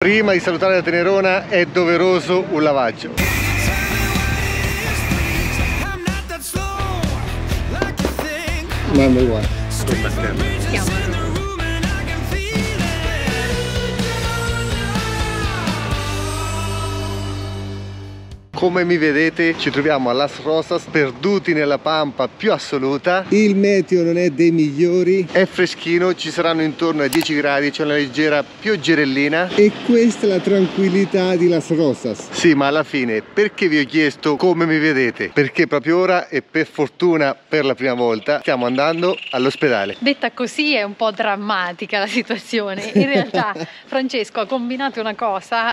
Prima di salutare la Tenerona è doveroso un lavaggio. Mamma mia. Come mi vedete ci troviamo a Las Rosas, perduti nella pampa più assoluta. Il meteo non è dei migliori, è freschino, ci saranno intorno ai 10 gradi, c'è una leggera pioggerellina. E questa è la tranquillità di Las Rosas. Sì, ma alla fine perché vi ho chiesto come mi vedete? Perché proprio ora e per fortuna per la prima volta stiamo andando all'ospedale. Detta così è un po' drammatica la situazione. In realtà Francesco ha combinato una cosa,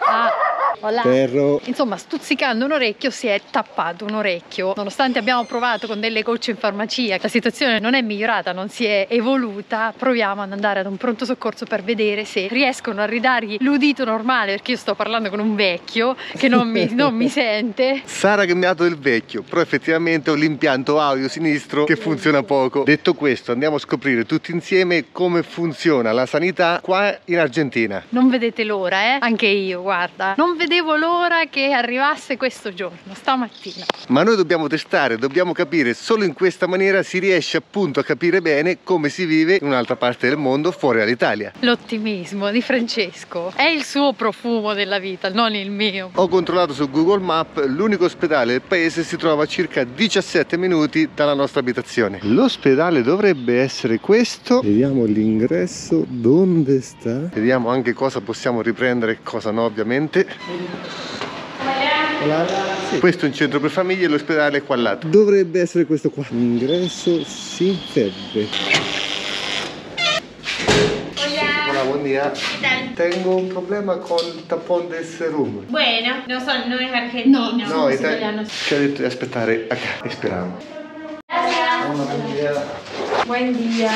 Perro. Insomma, stuzzicando un orecchio si è tappato un orecchio. Nonostante abbiamo provato con delle gocce in farmacia, la situazione non è migliorata, non si è evoluta. Proviamo ad andare ad un pronto soccorso per vedere se riescono a ridargli l'udito normale, perché io sto parlando con un vecchio che non mi sente. Sara che mi ha dato il vecchio, però effettivamente ho l'impianto audio sinistro che funziona poco. Detto questo, andiamo a scoprire tutti insieme come funziona la sanità qua in Argentina. Non vedete l'ora, anche io, guarda, non vedevo l'ora che arrivasse questo giorno, stamattina. Ma noi dobbiamo testare, dobbiamo capire, solo in questa maniera si riesce appunto a capire bene come si vive in un'altra parte del mondo fuori dall'Italia. L'ottimismo di Francesco è il suo profumo della vita, non il mio. Ho controllato su Google Maps, l'unico ospedale del paese si trova a circa 17 minuti dalla nostra abitazione. L'ospedale dovrebbe essere questo. Vediamo l'ingresso, dove sta? Vediamo anche cosa possiamo riprendere e cosa no, ovviamente. Hola. Sì. Questo è un centro per famiglie e l'ospedale è qua al lato. Dovrebbe essere questo qua. Ingresso sin febbre. Hola, buen día. ¿Qué tal? Tengo un problema con el tapón del serum. Bueno, no es argentino. No, ci ha detto di aspettare acá. E speriamo. Gracias. Buen día. Buen dia.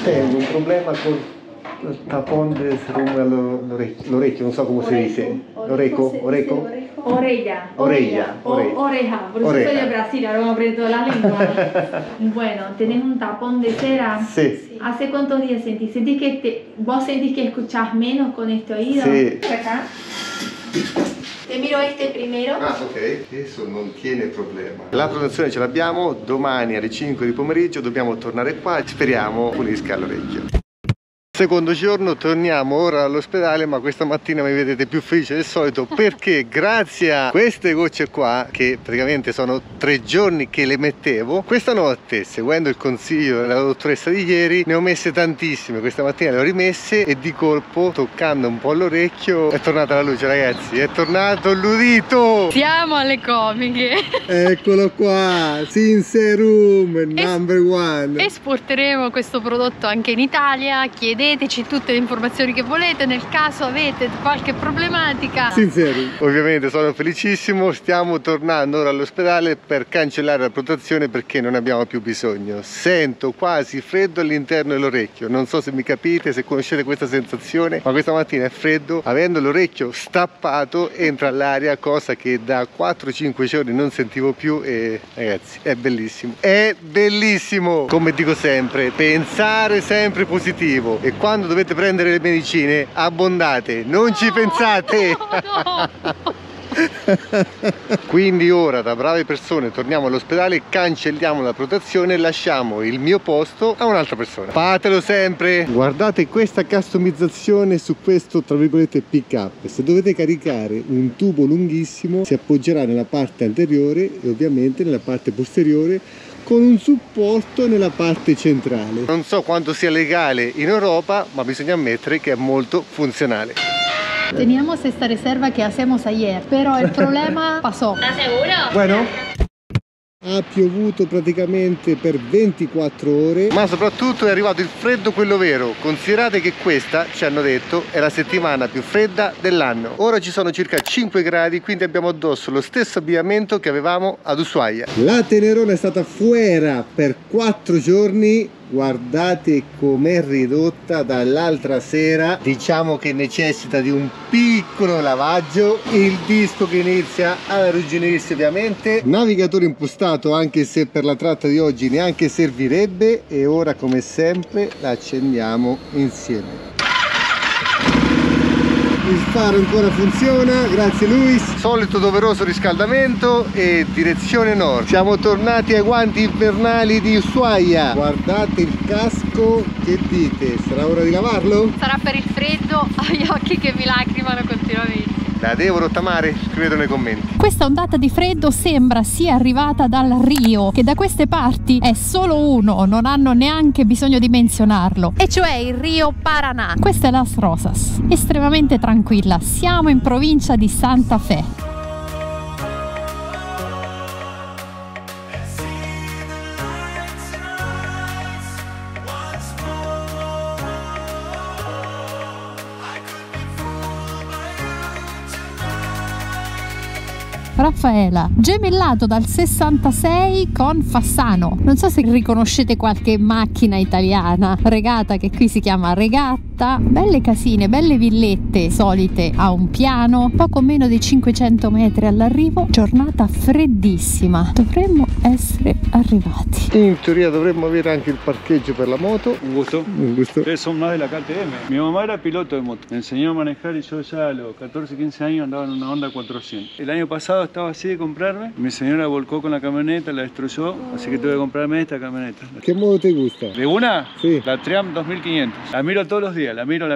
Tengo un problema con il tapón del serum l'orecchio, non so come si dice. Oreco. Oreja. Oreja. Oreja. Por eso soy de Brasil, ahora me aprendo la lengua. Bueno, tenés un tapón de cera. Sí. ¿Hace cuántos días sentís? ¿Vos sentís que escuchás menos con este oído? Sí. Por acá. Te miro este primero. Ah, ok, adesso non tiene problema. La prenotazione ce l'abbiamo, domani alle 5 di pomeriggio dobbiamo tornare qua e speriamo pulisca l'orecchio. Secondo giorno, torniamo ora all'ospedale, ma questa mattina mi vedete più felice del solito perché grazie a queste gocce qua, che praticamente sono 3 giorni che le mettevo, questa notte, seguendo il consiglio della dottoressa di ieri, ne ho messe tantissime. Questa mattina le ho rimesse e di colpo, toccando un po' l'orecchio, è tornata la luce, ragazzi, è tornato l'udito! Siamo alle comiche. Eccolo qua, Sin Serum number one. Esporteremo questo prodotto anche in Italia. Chiedeteci tutte le informazioni che volete nel caso avete qualche problematica. Sincero, ovviamente sono felicissimo. Stiamo tornando ora all'ospedale per cancellare la protezione perché non abbiamo più bisogno. Sento quasi freddo all'interno dell'orecchio, non so se mi capite, se conoscete questa sensazione, ma questa mattina è freddo. Avendo l'orecchio stappato entra l'aria, cosa che da 4-5 giorni non sentivo più, e ragazzi è bellissimo, è bellissimo. Come dico sempre, pensare sempre positivo, e quando dovete prendere le medicine abbondate, non ci pensate. No. Quindi ora, da brave persone, torniamo all'ospedale, cancelliamo la protezione e lasciamo il mio posto a un'altra persona. Fatelo sempre. Guardate questa customizzazione su questo, tra virgolette, pick up. Se dovete caricare un tubo lunghissimo, si appoggerà nella parte anteriore e ovviamente nella parte posteriore, con un supporto nella parte centrale. Non so quanto sia legale in Europa, ma bisogna ammettere che è molto funzionale. Teníamos esta reserva que hacemos ayer, pero el problema pasó. ¿Estás seguro? Bueno. Ha piovuto praticamente per 24 ore, ma soprattutto è arrivato il freddo, quello vero. Considerate che questa, ci hanno detto, è la settimana più fredda dell'anno. Ora ci sono circa 5 gradi, quindi abbiamo addosso lo stesso abbigliamento che avevamo ad Ushuaia. La Tenerona è stata fuera per 4 giorni. Guardate com'è ridotta dall'altra sera. Diciamo che necessita di un piccolo lavaggio. Il disco che inizia ad arrugginirsi, ovviamente. Navigatore impostato, anche se per la tratta di oggi neanche servirebbe. E ora, come sempre, la accendiamo insieme. il faro ancora funziona, grazie Luis. Solito doveroso riscaldamento e direzione nord. Siamo tornati ai guanti invernali di Ushuaia. Guardate il casco, che dite? Sarà ora di lavarlo? Sarà per il freddo, ho gli occhi che mi lacrimano continuamente. La devo rottamare? Scrivete nei commenti. Questa ondata di freddo sembra sia arrivata dal Rio, che da queste parti è solo uno, non hanno neanche bisogno di menzionarlo, e cioè il Rio Paraná. Questa è Las Rosas, estremamente tranquilla, siamo in provincia di Santa Fe. Raffaela, gemellato dal 66 con Fassano. Non so se riconoscete qualche macchina italiana, Regata, che qui si chiama Regatta. Belle casine, belle villette solite a un piano, poco meno di 500 metri all'arrivo. Giornata freddissima, dovremmo essere arrivati. In teoria dovremmo avere anche il parcheggio per la moto. Un gusto. Un gusto. Ustedes son más de la KTM. Mi mamá era piloto de moto. Me enseñó a manejar y yo ya a los 14, 15 años andaba en una Honda 400. El año pasado estaba así de comprarme. Mi señora volcó con la camioneta, la destruyó, así que tuve que comprarme esta camioneta. ¿Qué modo te gusta? ¿De una? Sí. La Triumph 2500. La miro todos los días, la miro.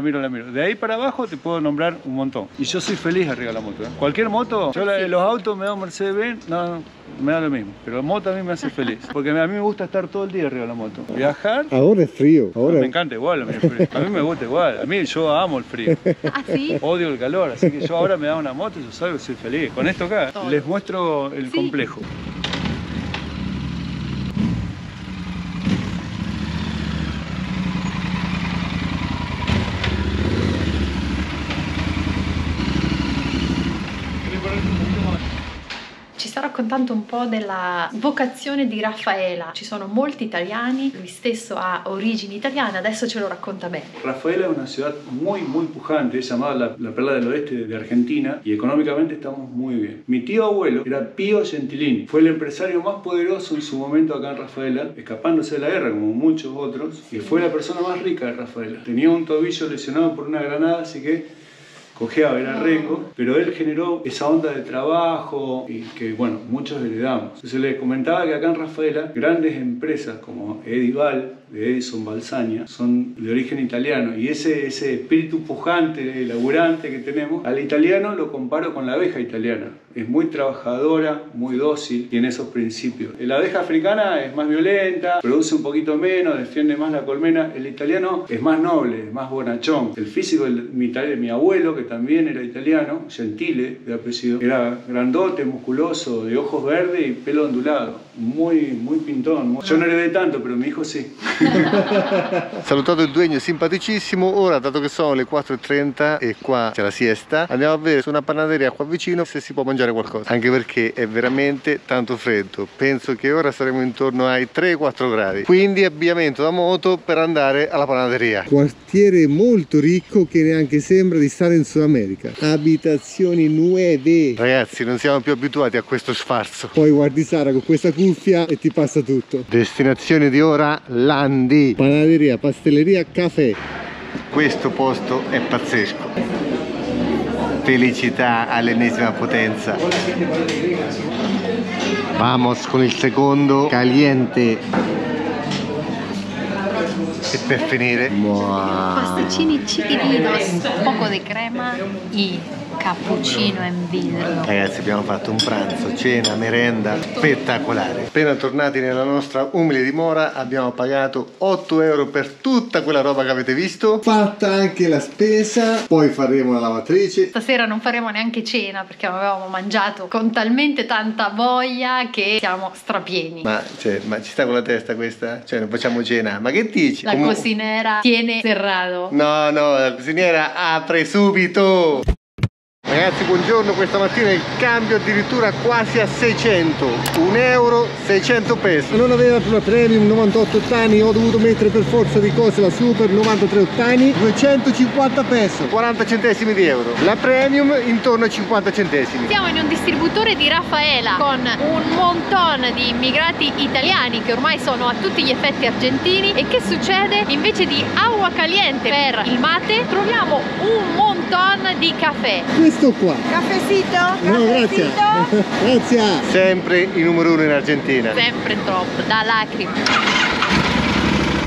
De ahí para abajo te puedo nombrar un montón. Y yo soy feliz arriba de la moto. Cualquier moto, yo los autos me da un Mercedes-Benz, no, me da lo mismo. Pero la moto a mí me hace feliz. Porque a mí me gusta estar todo el día arriba de la moto. Viajar. Ahora es frío. Ahora... Me encanta igual a mí el frío. A mí me gusta igual. A mí yo amo el frío. ¿Ah, sí? Odio el calor, así que yo ahora me da una moto y yo salgo y soy feliz. Con esto acá les muestro el complejo. Ci sta raccontando un po' della vocazione di Raffaela. Ci sono molti italiani, lui stesso ha origini italiane, adesso ce lo racconta bene. Rafaela es una ciudad muy pujante, es llamada la perla del oeste de Argentina y económicamente estamos muy bien. Mi tío abuelo era Pío Gentilini, fue el empresario más poderoso en su momento acá en Rafaela, escapándose de la guerra como muchos otros, y fue la persona más rica de Rafaela. Tenía un tobillo lesionado por una granada, así que cojeaba, era rengo, pero él generó esa onda de trabajo y que, bueno, muchos heredamos. Entonces les comentaba que acá en Rafaela, grandes empresas como Edival, de Edison Balsania, son de origen italiano, y ese espíritu pujante, laburante que tenemos, al italiano lo comparo con la abeja italiana. Es muy trabajadora, muy dócil, tiene esos principios. La abeja africana es más violenta, produce un poquito menos, defiende más la colmena. El italiano es más noble, es más bonachón. El físico de mi abuelo, que también era italiano, Gentile de apellido, era grandote, musculoso, de ojos verdes y pelo ondulado. Muy pintón. Yo no heredé tanto, pero mi hijo sì. Salutato il duegno simpaticissimo. Ora, dato che sono le 4:30 e qua c'è la siesta, andiamo a vedere su una panaderia qua vicino se si può mangiare qualcosa, anche perché è veramente tanto freddo. Penso che ora saremo intorno ai 3-4 gradi, quindi abbigliamento da moto per andare alla panaderia. Quartiere molto ricco che neanche sembra di stare in Sud America. Abitazioni nuove. Ragazzi, non siamo più abituati a questo sfarzo. Poi guardi Sara con questa cuffia e ti passa tutto. Destinazione di ora Landi. Panaderia, pastelleria, caffè. Questo posto è pazzesco. Felicità all'ennesima potenza. Vamos con il secondo, caliente. E per finire, Pasticcini chiquitinos, un poco di crema y cappuccino in vidro. ragazzi, abbiamo fatto un pranzo, cena, merenda spettacolare. Appena tornati nella nostra umile dimora abbiamo pagato 8 euro per tutta quella roba che avete visto. Fatta anche la spesa, poi faremo la lavatrice. Stasera non faremo neanche cena perché avevamo mangiato con talmente tanta voglia che siamo strapieni. Ma ci sta con la testa questa? Cioè non facciamo cena? Ma che dici? La cocinera tiene cerrato. No, la cuciniera apre subito. Ragazzi, buongiorno, questa mattina il cambio addirittura quasi a 600, 1 euro 600 peso. Non aveva la premium 98 ottani, ho dovuto mettere per forza di cose la super 93 ottani, 250 peso, 40 centesimi di euro. La premium intorno ai 50 centesimi. Siamo in un distributore di Raffaela con un montone di immigrati italiani che ormai sono a tutti gli effetti argentini. E che succede? Invece di acqua caliente per il mate troviamo un montone di caffè. Questo qua. Cafecito? No, grazie. Grazie. Sempre i numero 1 in Argentina. Sempre top, da lacrime.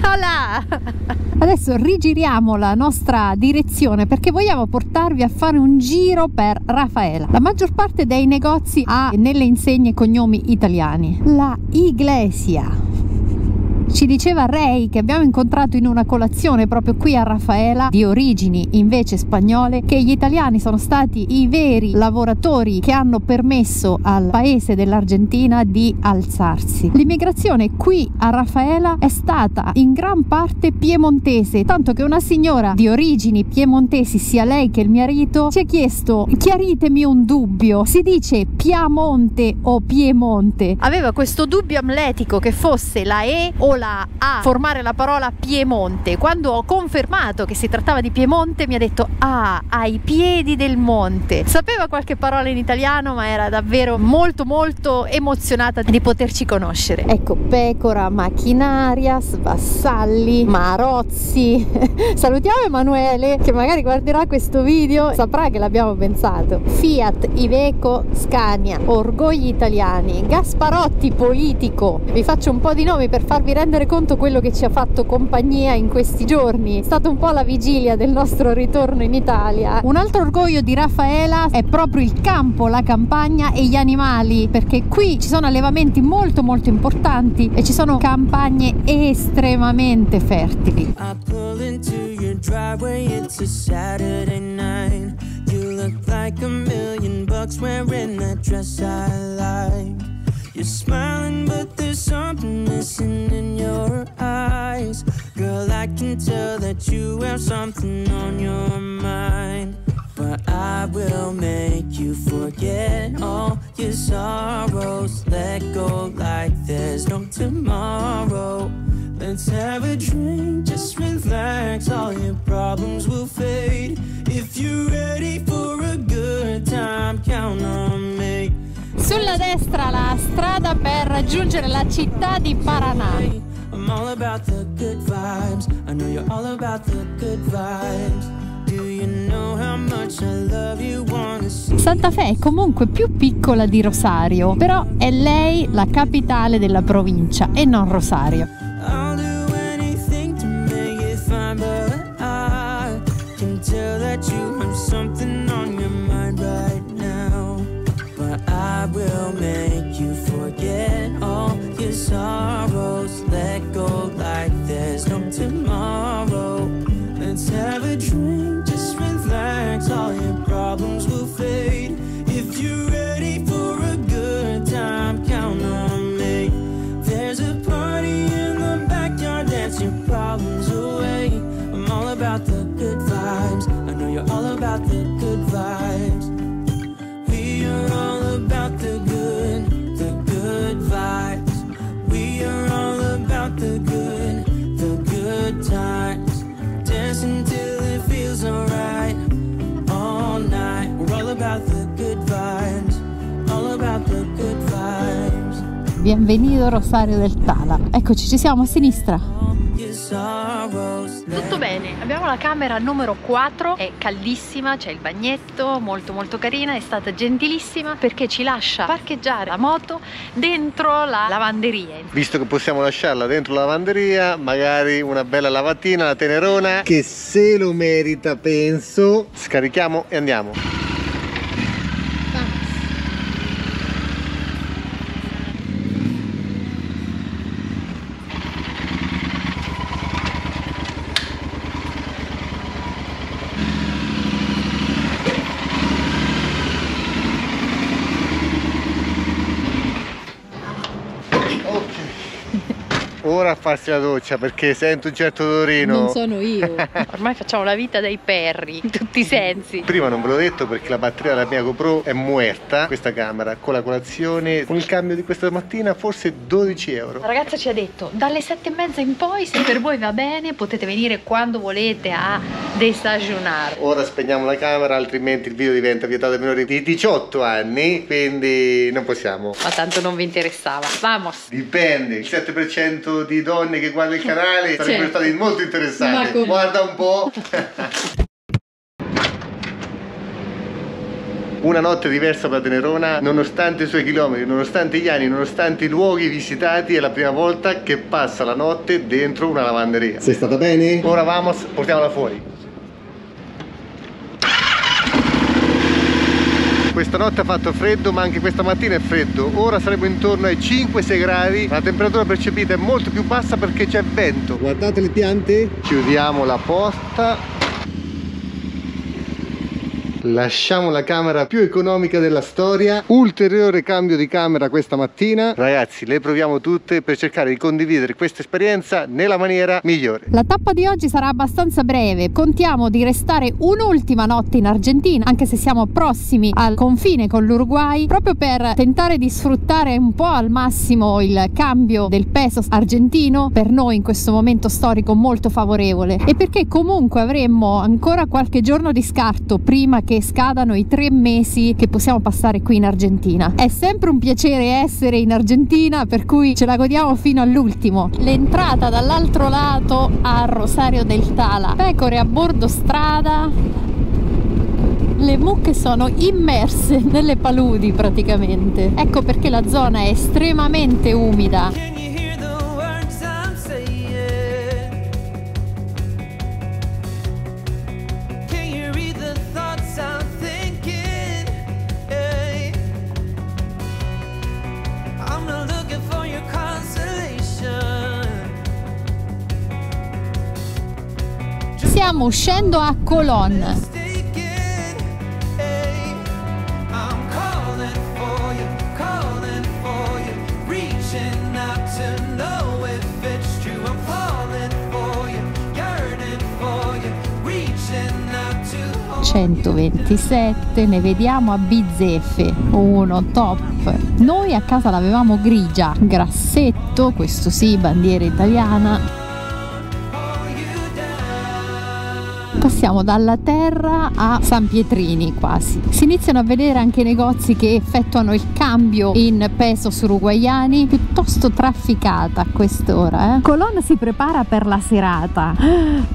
Hola! Adesso rigiriamo la nostra direzione perché vogliamo portarvi a fare un giro per Raffaela. La maggior parte dei negozi ha nelle insegne cognomi italiani. La Iglesia. Ci diceva Ray, che abbiamo incontrato in una colazione proprio qui a Raffaela, di origini invece spagnole, che gli italiani sono stati i veri lavoratori che hanno permesso al paese dell'Argentina di alzarsi. L'immigrazione qui a Raffaela è stata in gran parte piemontese, tanto che una signora di origini piemontesi, sia lei che il marito, ci ha chiesto: chiaritemi un dubbio, si dice Piamonte o Piemonte? Aveva questo dubbio amletico che fosse la E o la A formare la parola Piemonte. Quando ho confermato che si trattava di Piemonte mi ha detto: ah, ai piedi del monte. Sapeva qualche parola in italiano, ma era davvero molto emozionata di poterci conoscere. Ecco, pecora, machinarias, vassalli, marozzi. Salutiamo Emanuele, che magari guarderà questo video, saprà che l'abbiamo pensato. Fiat, Iveco, Scania, orgogli italiani, Gasparotti politico. Vi faccio un po' di nomi per farvi rendere conto quello che ci ha fatto compagnia in questi giorni. È stata un po' la vigilia del nostro ritorno in Italia. Un altro orgoglio di Raffaela è proprio il campo, la campagna e gli animali, perché qui ci sono allevamenti molto importanti e ci sono campagne estremamente fertili. You're smiling, but there's something missing in your eyes. Girl, I can tell that you have something on your mind. But I will make you forget all your sorrows. Let go like there's no tomorrow. Let's have a drink, just relax. All your problems will fade. If you're ready for a good time, count on me. Sulla destra la strada per raggiungere la città di Paraná. I'm all about the good vibes. I know you're all about the good vibes. Do you know how much I love you? Wanna see? Santa Fe è comunque più piccola di Rosario, però è lei la capitale della provincia e non Rosario. I'll do anything to make it fine, but I can tell that you have something on your mind right now. But I will make you forget all your sorrows. Let go like there's no tomorrow. Let's have a drink, just relax. All your problems will fade. If you're ready for a good time, count on me. There's a party in the backyard, dance your problems away. I'm all about the good vibes. I know you're all about the good vibes. We are all about the good vibes. We are all about the good times. Dancing till it feels alright, all night. We're all about the good vibes, all about the good vibes. Bienvenido Rosario del Tala. Eccoci, ci siamo a sinistra. Tutto bene, abbiamo la camera numero 4, è caldissima, c'è il bagnetto, molto carina, è stata gentilissima perché ci lascia parcheggiare la moto dentro la lavanderia. Visto che possiamo lasciarla dentro la lavanderia, magari una bella lavatina, la Tenerona, che se lo merita, penso. Scarichiamo e andiamo. ora a farsi la doccia perché sento un certo odorino. Non sono io. Ormai facciamo la vita dei perri in tutti i sensi. Prima non ve l'ho detto perché la batteria della mia GoPro è muerta. Questa camera con la colazione, con il cambio di questa mattina, forse 12 euro. La ragazza ci ha detto dalle 7:30 in poi, se per voi va bene, potete venire quando volete a desayunare. Ora spegniamo la camera, altrimenti il video diventa vietato ai minori di 18 anni, quindi non possiamo. Ma tanto non vi interessava. Vamos. Dipende, il 7% di donne che guarda il canale sarebbero Certo. stati molto interessate. Ma come? Guarda un po'. Una notte diversa per Tenerona, nonostante i suoi chilometri, nonostante gli anni, nonostante i luoghi visitati, è la prima volta che passa la notte dentro una lavanderia. Sei stata bene? Ora vamos, portiamola fuori. Questa notte ha fatto freddo, ma anche questa mattina è freddo. Ora saremo intorno ai 5-6 gradi. La temperatura percepita è molto più bassa perché c'è vento. Guardate le piante. Chiudiamo la porta. Lasciamo la camera più economica della storia. Ulteriore cambio di camera questa mattina. Ragazzi, le proviamo tutte per cercare di condividere questa esperienza nella maniera migliore. La tappa di oggi sarà abbastanza breve. Contiamo di restare un'ultima notte in Argentina, anche se siamo prossimi al confine con l'Uruguay, proprio per tentare di sfruttare un po' al massimo il cambio del peso argentino, per noi in questo momento storico molto favorevole, e perché comunque avremmo ancora qualche giorno di scarto prima che scadano i 3 mesi che possiamo passare qui in Argentina. È sempre un piacere essere in Argentina, per cui ce la godiamo fino all'ultimo. L'entrata dall'altro lato a Rosario del Tala, pecore a bordo strada, le mucche sono immerse nelle paludi praticamente. Ecco perché la zona è estremamente umida. Can you hear the words I'm saying? Can you read the thoughts I'm thinking? Hey. I'm not looking for your consolation. Stiamo uscendo a Colón. Mistaken. Hey. I'm calling for you, reaching out to know if it's true. I'm falling for you, yearning for you, reaching out to hold 127, ne vediamo a bizzeffe, uno top. Noi a casa l'avevamo grigia, grassetto, questo sì, bandiera italiana. Passiamo dalla terra a San Pietrini quasi. Si iniziano a vedere anche negozi che effettuano il cambio in pesos uruguaiani, piuttosto trafficata a quest'ora. Colón si prepara per la serata.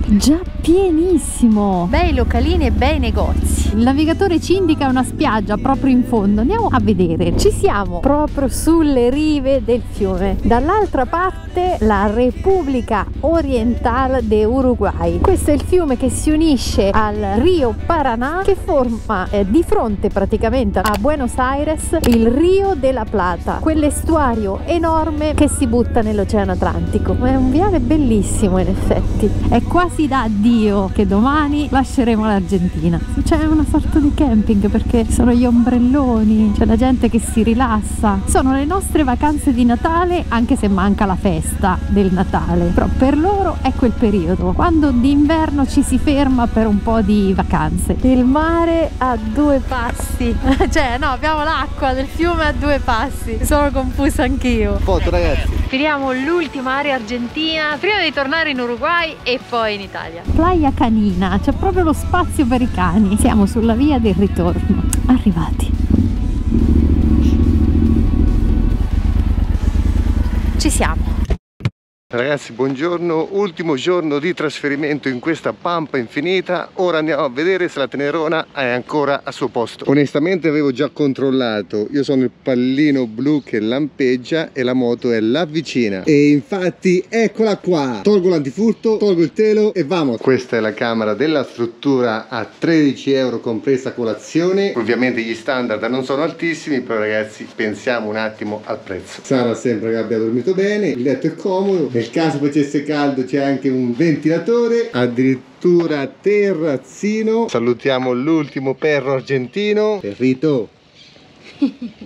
Già pienissimo! Bei localini e bei negozi. Il navigatore ci indica una spiaggia proprio in fondo. Andiamo a vedere. Ci siamo proprio sulle rive del fiume. Dall'altra parte la Repubblica Oriental de Uruguay. Questo è il fiume che si unisce al Rio Paraná, che forma di fronte praticamente a Buenos Aires il Rio de la Plata, quell'estuario enorme che si butta nell'Oceano Atlantico. È un viale bellissimo in effetti. È quasi da addio che domani lasceremo l'Argentina. C'è una sorta di camping perché ci sono gli ombrelloni, c'è la gente che si rilassa. Sono le nostre vacanze di Natale, anche se manca la festa del Natale, però per loro è quel periodo quando d'inverno ci si ferma per un po' di vacanze. Il mare a 2 passi, cioè no, abbiamo l'acqua del fiume a 2 passi. Sono confusa anch'io. Foto ragazzi. Finiamo l'ultima area argentina prima di tornare in Uruguay e poi in Italia. Playa Canina, c'è proprio lo spazio per i cani. Siamo sulla via del ritorno. Arrivati. Ci siamo. Ragazzi, buongiorno, ultimo giorno di trasferimento in questa pampa infinita. Ora andiamo a vedere se la Tenerona è ancora al suo posto. Onestamente avevo già controllato, io sono il pallino blu che lampeggia e la moto è là vicina. E infatti eccola qua. Tolgo l'antifurto, tolgo il telo e vamos. Questa è la camera della struttura a 13 euro compresa colazione. Ovviamente gli standard non sono altissimi, però ragazzi pensiamo un attimo al prezzo. Sara sembra che abbia dormito bene, il letto è comodo. Nel caso facesse caldo c'è anche un ventilatore, addirittura terrazzino. Salutiamo l'ultimo perro argentino. Perrito.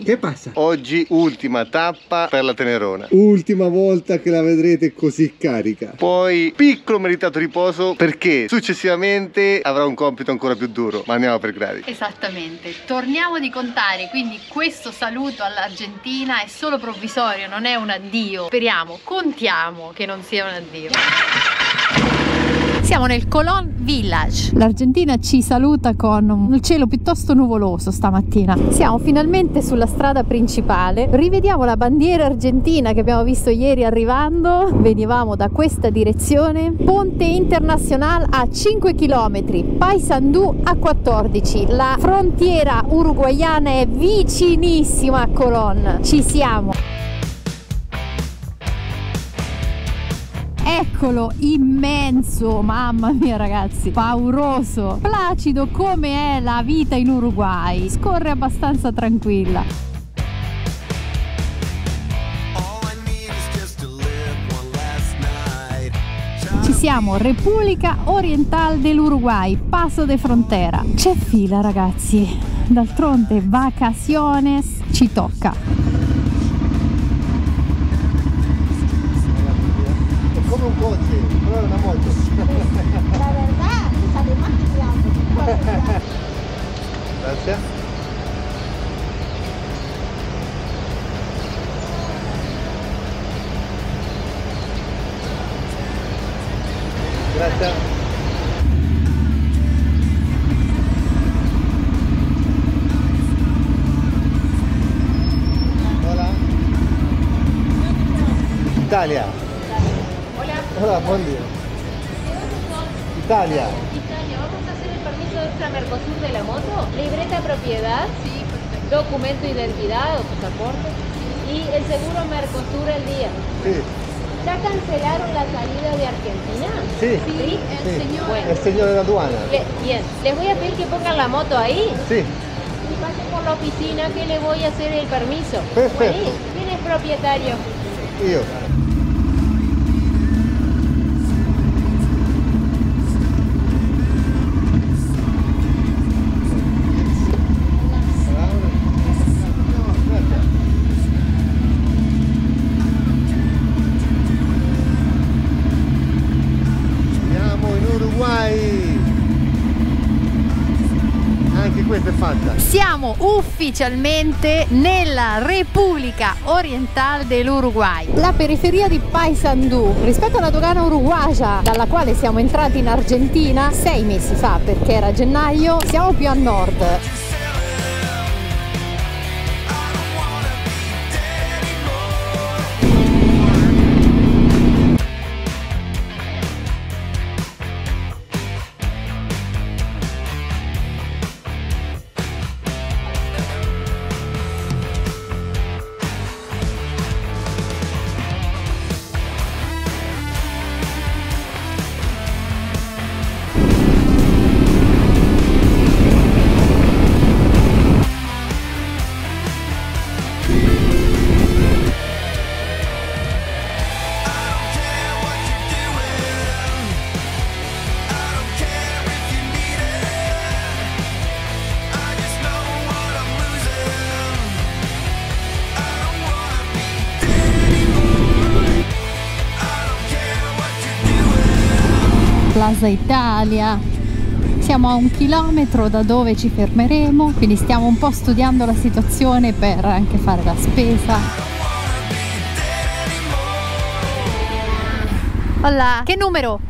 Che passa? Oggi ultima tappa per la Tenerona. Ultima volta che la vedrete così carica. Poi piccolo meritato riposo perché successivamente avrà un compito ancora più duro. Ma andiamo per gradi. Esattamente. Torniamo di contare, quindi questo saluto all'Argentina è solo provvisorio, non è un addio. Speriamo, contiamo che non sia un addio. Siamo nel Colón Village. L'Argentina ci saluta con un cielo piuttosto nuvoloso stamattina. Siamo finalmente sulla strada principale. Rivediamo la bandiera argentina che abbiamo visto ieri arrivando. Venivamo da questa direzione. Ponte Internacional a 5 km, Paysandú a 14. La frontiera uruguaiana è vicinissima a Colón. Ci siamo. Eccolo, immenso, mamma mia ragazzi, pauroso, placido come è la vita in Uruguay, scorre abbastanza tranquilla. Ci siamo, Repubblica Oriental dell'Uruguay, Paso de Frontera. C'è fila ragazzi, d'altronde vacaciones, ci tocca. Come un coche, però è una moto. La verdad, sale más que Grazie. Grazie. Hola. Italia. Hola, buen día. Italia. Italia, vamos a hacer el permiso extra Mercosur de la moto, libreta propiedad, sí, documento de identidad o pasaporte y el seguro Mercosur al día. Sí. ¿Ya cancelaron la salida de Argentina? Sí. ¿Sí? Bueno. El señor de la aduana. Bien, les voy a pedir que pongan la moto ahí Sí. y pasen por la oficina que le voy a hacer el permiso. Perfecto. Bueno, ¿quién es propietario? Io. Anche questa è fatta. Siamo ufficialmente nella Repubblica Oriental dell'Uruguay, la periferia di Paysandú. Rispetto alla dogana uruguaya dalla quale siamo entrati in Argentina 6 mesi fa, perché era gennaio, siamo più a nord. Plaza Italia. Siamo a 1 chilometro da dove ci fermeremo, quindi stiamo un po' studiando la situazione per anche fare la spesa. Hola, che numero?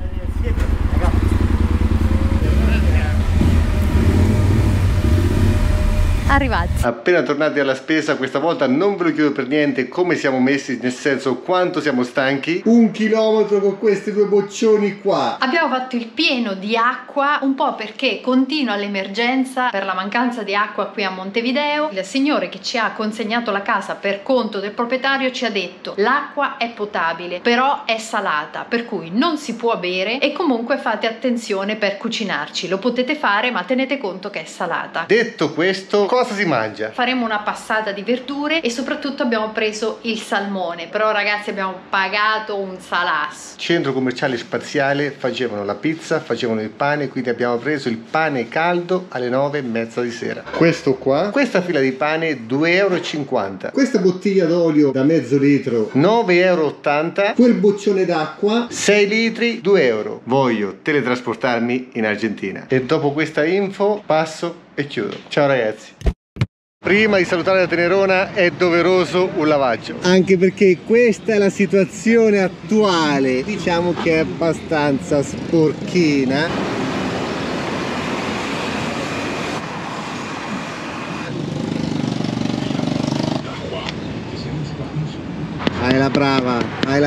Arrivati. Appena tornati alla spesa, questa volta non ve lo chiedo per niente come siamo messi, nel senso quanto siamo stanchi. 1 chilometro con questi 2 boccioni qua. Abbiamo fatto il pieno di acqua, un po' perché continua l'emergenza per la mancanza di acqua qui a Montevideo. Il signore che ci ha consegnato la casa per conto del proprietario ci ha detto: l'acqua è potabile, però è salata, per cui non si può bere e comunque fate attenzione per cucinarci. Lo potete fare, ma tenete conto che è salata. Detto questo, cosa cosa si mangia? Faremo una passata di verdure e soprattutto abbiamo preso il salmone, però ragazzi abbiamo pagato un salasso. Centro commerciale spaziale, facevano la pizza, facevano il pane, quindi abbiamo preso il pane caldo alle 9:30 di sera. Questo qua, questa fila di pane 2,50 €. Questa bottiglia d'olio da mezzo litro 9,80 €. Quel boccione d'acqua 6 litri 2 €. Voglio teletrasportarmi in Argentina. E dopo questa info passo e chiudo. Ciao ragazzi. Prima di salutare la Tenerona è doveroso un lavaggio. Anche perché questa è la situazione attuale. Diciamo che è abbastanza sporchina. Hai la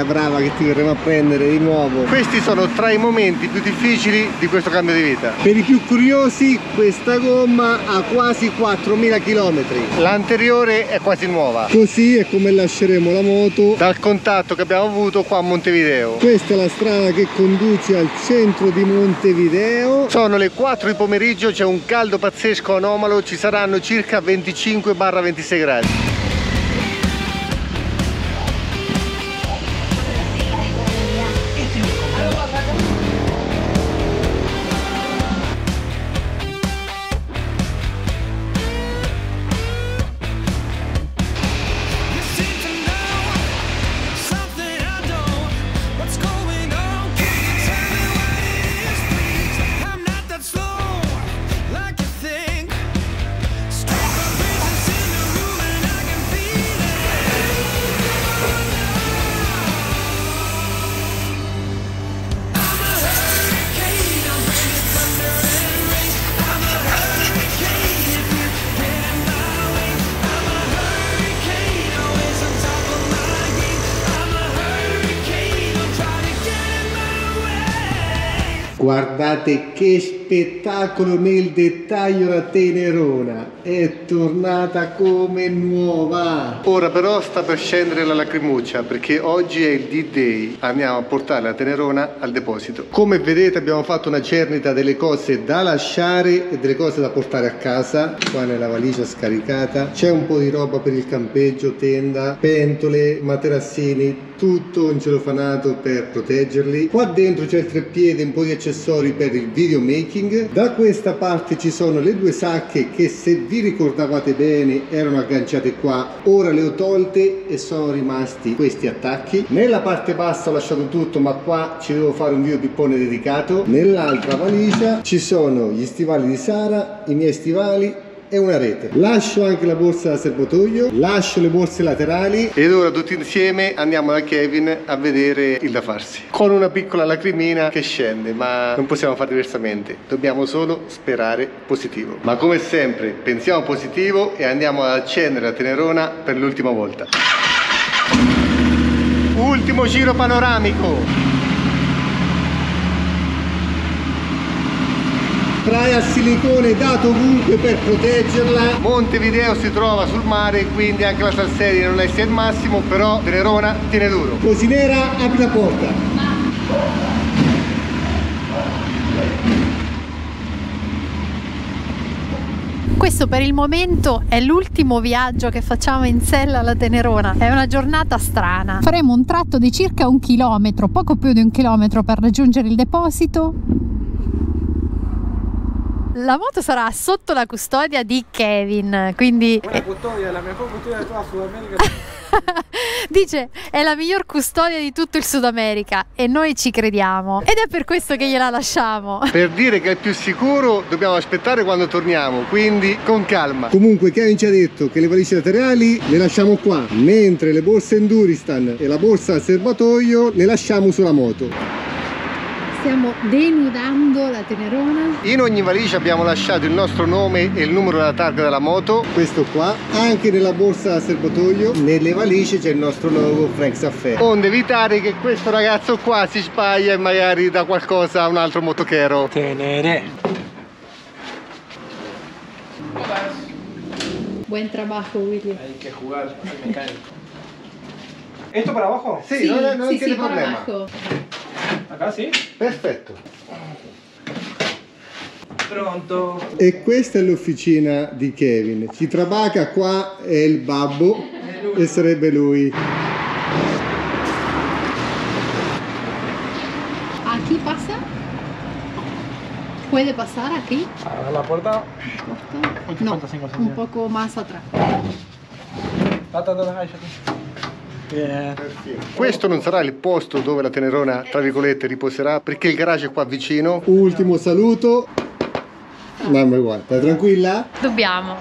brava che ti verremo a prendere di nuovo. Questi sono tra i momenti più difficili di questo cambio di vita. Per i più curiosi, questa gomma ha quasi 4.000 km. L'anteriore è quasi nuova. Così è come lasceremo la moto dal contatto che abbiamo avuto qua a Montevideo. Questa è la strada che conduce al centro di Montevideo. Sono le 4 di pomeriggio, c'è un caldo pazzesco anomalo, ci saranno circa 25-26 gradi. Guardate che spettacolo nel dettaglio la Tenerona, è tornata come nuova. Ora però sta per scendere la lacrimuccia perché oggi è il D-Day, andiamo a portare la Tenerona al deposito. Come vedete abbiamo fatto una cernita delle cose da lasciare e delle cose da portare a casa. Qua nella valigia scaricata c'è un po' di roba per il campeggio, tenda, pentole, materassini, tutto in celofanato per proteggerli. Qua dentro c'è il treppiede, un po' di accessori per il videomaking. Da questa parte ci sono le due sacche che, se vi ricordavate bene, erano agganciate qua. Ora le ho tolte e sono rimasti questi attacchi. Nella parte bassa ho lasciato tutto, ma qua ci devo fare un video pippone dedicato. Nell'altra valigia ci sono gli stivali di Sara, i miei stivali e una rete. Lascio anche la borsa da serbatoio, lascio le borse laterali ed ora tutti insieme andiamo da Kevin a vedere il da farsi, con una piccola lacrimina che scende, ma non possiamo fare diversamente, dobbiamo solo sperare positivo. Ma come sempre pensiamo positivo e andiamo ad accendere la Tenerona per l'ultima volta. Ultimo giro panoramico. Spray a silicone dato ovunque per proteggerla. Montevideo si trova sul mare, quindi anche la salsedine non è sia il massimo, però Tenerona tiene duro. Cosinera, apri la porta. Questo per il momento è l'ultimo viaggio che facciamo in sella alla Tenerona. È una giornata strana. Faremo un tratto di circa 1 chilometro, poco più di 1 chilometro per raggiungere il deposito. La moto sarà sotto la custodia di Kevin, quindi una custodia, la miglior custodia di tutta Sud America. dice è la miglior custodia di tutto il Sud America e noi ci crediamo ed è per questo che gliela lasciamo. Per dire che è più sicuro dobbiamo aspettare quando torniamo, quindi con calma. Comunque Kevin ci ha detto che le valigie laterali le lasciamo qua, mentre le borse Enduristan e la borsa al serbatoio le lasciamo sulla moto. Stiamo denudando la Tenerona. In ogni valigia abbiamo lasciato il nostro nome e il numero della targa della moto. Questo qua. Anche nella borsa a serbatoio, nelle valigie c'è il nostro logo Frank Caffè, onde evitare che questo ragazzo qua si sbaglia e magari dà qualcosa a un altro motochero. Tenere. Buen trabajo, Willy. Hay que jugar al mecánico. ¿Esto para abajo? Sì, non tiene problema. Acá sí. Perfetto. Pronto? E questa è l'officina di Kevin. Ci trabaca qua è il babbo e sarebbe lui. Aquí pasa. ¿Puede pasar aquí? A la puerta. No, un poco más atrás. Questo non sarà il posto dove la Tenerona, tra virgolette, riposerà, perché il garage è qua vicino. Ultimo saluto. Mamma guarda, stai tranquilla? Dobbiamo.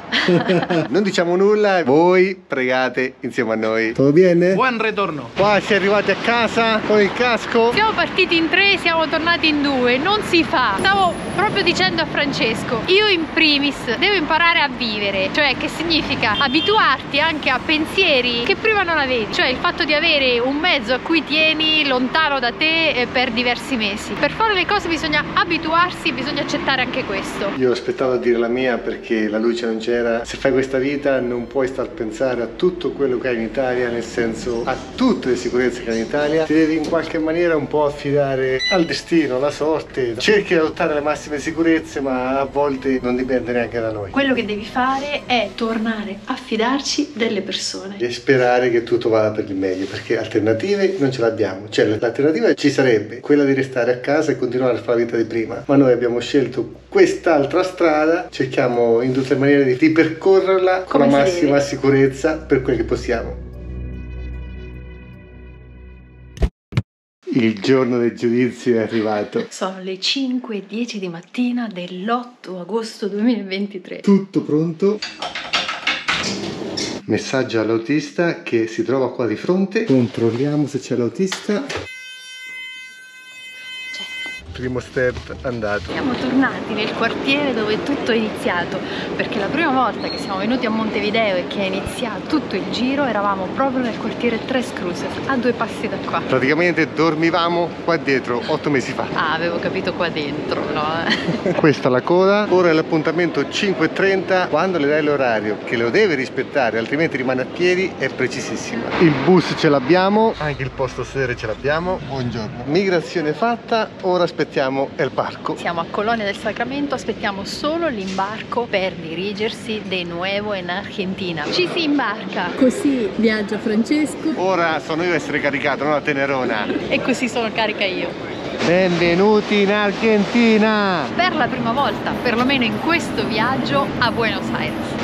Non diciamo nulla, voi pregate insieme a noi. Tutto bene? Buon ritorno. Qua si è arrivati a casa con il casco. Siamo partiti in 3, siamo tornati in 2. Non si fa. Stavo proprio dicendo a Francesco, io in primis devo imparare a vivere. Cioè, che significa abituarti anche a pensieri che prima non avevi. Cioè il fatto di avere un mezzo a cui tieni lontano da te per diversi mesi. Per fare le cose bisogna abituarsi, bisogna accettare anche questo. Io aspettavo a dire la mia perché la luce non c'era. Se fai questa vita non puoi star a pensare a tutto quello che hai in Italia, nel senso a tutte le sicurezze che hai in Italia. Ti devi in qualche maniera un po' affidare al destino, alla sorte. Cerchi di adottare le massime sicurezze, ma a volte non dipende neanche da noi. Quello che devi fare è tornare a fidarci delle persone E sperare che tutto vada per il meglio, perché alternative non ce l'abbiamo. Cioè l'alternativa ci sarebbe quella di restare a casa e continuare a fare la vita di prima, ma noi abbiamo scelto quest'altra strada, cerchiamo in tutte le maniere di percorrerla con la massima sicurezza per quel che possiamo. Il giorno del giudizio è arrivato. Sono le 5:10 di mattina dell'8 agosto 2023. Tutto pronto. Messaggio all'autista che si trova qua di fronte. Controlliamo se c'è l'autista. Primo step andato. Siamo tornati nel quartiere dove tutto è iniziato, perché la prima volta che siamo venuti a Montevideo e che è iniziato tutto il giro eravamo proprio nel quartiere Tres Cruces, a 2 passi da qua. Praticamente dormivamo qua dietro 8 mesi fa. Ah, avevo capito qua dentro, no? Questa è la coda, ora è l'appuntamento 5:30, quando le dai l'orario, che lo deve rispettare, altrimenti rimane a piedi, è precisissima. Il bus ce l'abbiamo, anche il posto sedere ce l'abbiamo. Buongiorno. Migrazione fatta, ora aspettiamo il barco. Siamo a Colonia del Sacramento, aspettiamo solo l'imbarco per dirigersi de nuevo in Argentina. Ci si imbarca. Così viaggia Francesco. Ora sono io a essere caricato, non la Tenerona. E così sono carica io. Benvenuti in Argentina! Per la prima volta, perlomeno in questo viaggio, a Buenos Aires.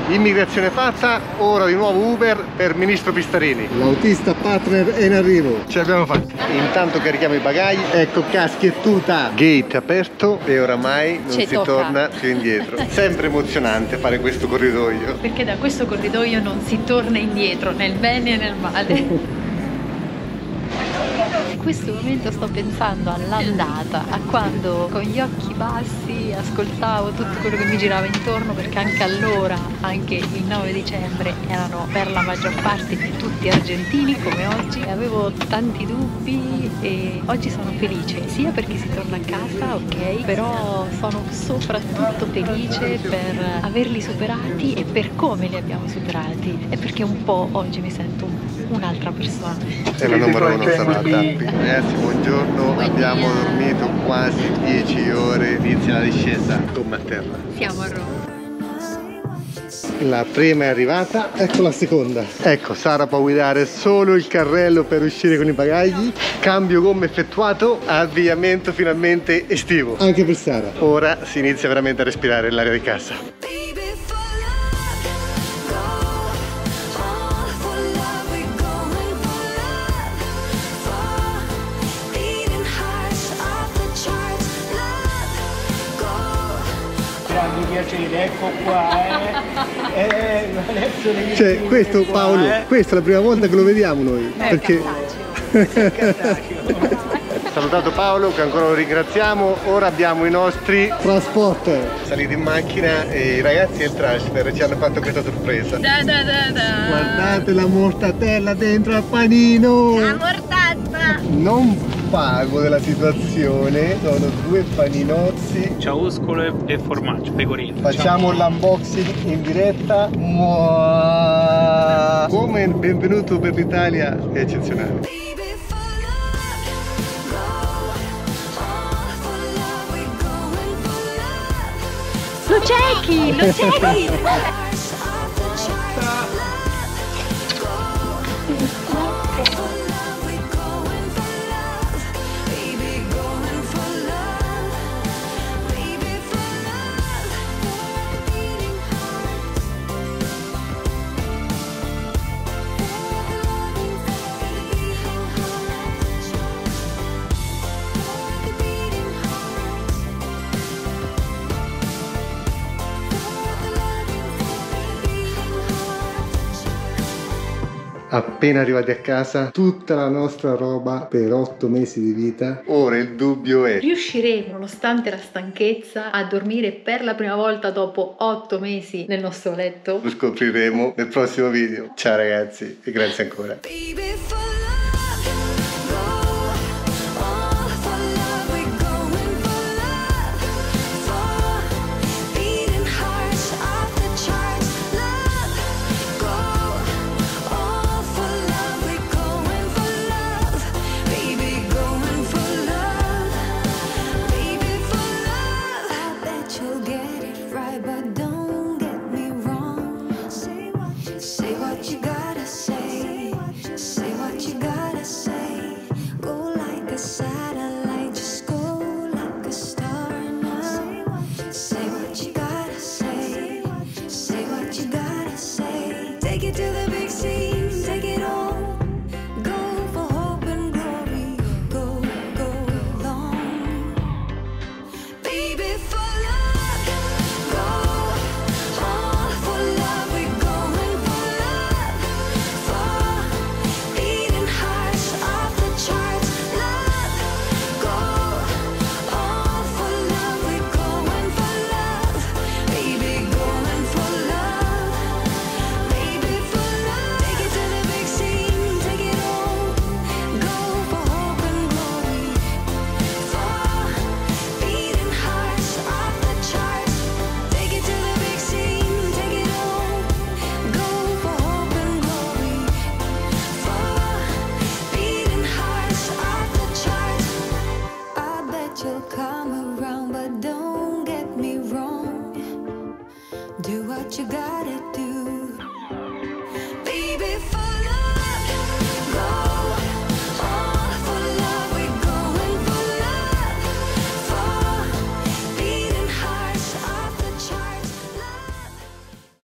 Immigrazione fatta, ora di nuovo Uber per Ministro Pistarini. L'autista partner è in arrivo. Ce l'abbiamo fatta. Intanto carichiamo i bagagli. Ecco caschettuta. Gate aperto e oramai non si torna più indietro. Sempre emozionante fare questo corridoio. Perché da questo corridoio non si torna indietro, nel bene e nel male. In questo momento sto pensando all'andata, a quando con gli occhi bassi ascoltavo tutto quello che mi girava intorno, perché anche allora, anche il 9 dicembre, erano per la maggior parte di tutti argentini come oggi. Avevo tanti dubbi e oggi sono felice, sia perché si torna a casa, ok, però sono soprattutto felice per averli superati e per come li abbiamo superati e perché un po' oggi mi sento un'altra persona. E la numero 1 sarà Tappi. Ragazzi, buongiorno, abbiamo dormito quasi 10 ore, inizia la discesa, come a terra. Siamo a Roma. La prima è arrivata, ecco la seconda. Ecco, Sara può guidare solo il carrello per uscire con i bagagli. Cambio gomme effettuato, avviamento finalmente estivo. Anche per Sara. Ora si inizia veramente a respirare l'aria di casa. Mi piacere, ecco qua, Cioè, questo Paolo, questa è la prima volta che lo vediamo noi. Perché salutato Paolo, che ancora lo ringraziamo. Ora abbiamo i nostri transporter. Saliti in macchina e i ragazzi del transfer ci hanno fatto questa sorpresa. Guardate la mortadella dentro al panino. La mortazza! Non pago della situazione, sono 2 paninozzi. Ciauscolo e formaggio, pecorino. Facciamo l'unboxing in diretta. Come il benvenuto per l'Italia è eccezionale. Lo ciechi, lo ciechi. Appena arrivati a casa, tutta la nostra roba per 8 mesi di vita. Ora il dubbio è: riusciremo, nonostante la stanchezza, a dormire per la prima volta dopo 8 mesi nel nostro letto? Lo scopriremo nel prossimo video. Ciao ragazzi e grazie ancora. Baby, for